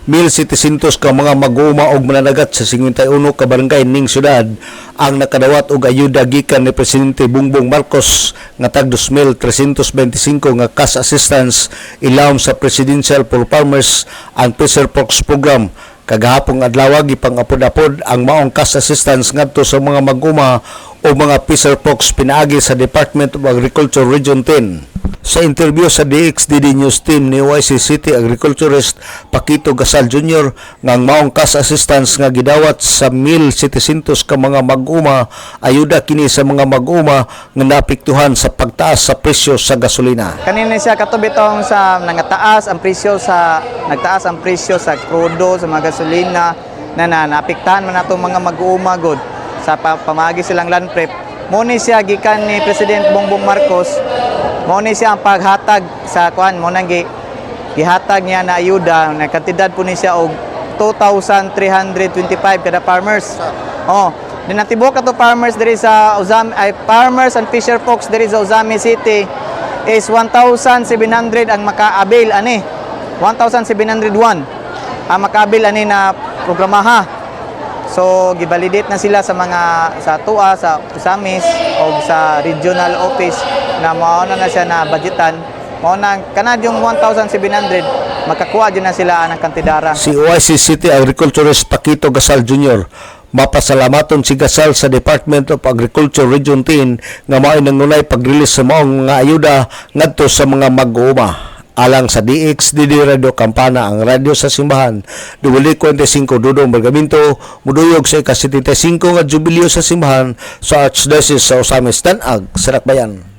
1,700 ka mga mag-uuma og mananagat sa 51 ka barangay ning syudad ang nakadawat og ayuda gikan ni Presidente Bongbong Marcos nga tag 2,325 nga cash assistance ilawom sa Presidential for Farmers and Fisher Folks Program. Kagahapong adlaw gipang-apod-apod ang maong cash assistance ngadto sa mga mag-uma o mga fisher folks pinaagi sa Department of Agriculture Region 10. Sa interview sa DXDD News Team ni YC City Agriculturist Paquito Gasal Jr. ngang maong cash assistance nga gidawat sa 1,700 ka mga mag-uma, ayuda kini sa mga mag-uma nga naapektuhan sa pagtaas sa presyo sa gasolina. Kanina siya katubitong sa nagtaas ang presyo sa krudo, sa mga gasolina na naapektahan man natong mga mag-uma god sa pamagi silang land prep. Mo ni siya gikan ni President Bongbong Marcos. Mo ni siya ang paghatag sa kuan mo nang gihatag niya na ayuda na kantidad po ni siya og 2,325 kada farmers. Oh, dinatibok ato farmers diri sa Farmers and Fisher Folks diri sa Ozami City is 1,700 ang makaabil ani. 1,701 ang makaabil ani na programaha. So gibalidate na sila sa mga sa TUA, sa Usamis o sa regional office na mao na siya na budgetan. Mao na kanad yung 1,700 makakuha din na sila ang kantidara. Si OIC City Agriculturist Paquito Gasal Jr. mapasalamaton si Gasal sa Department of Agriculture Region 10 nga mao nangunay pag-release sa maong mga ayuda ngadto sa mga mag-uuma. Alang sa DXDD Radio Campana, ang radyo sa simbahan, Duwali 45 Dudong Bergaminto, muduyog sa ika-75 nga jubileo sa simbahan sa Archdiocese sa Osamis Tanag, Sarakbayan.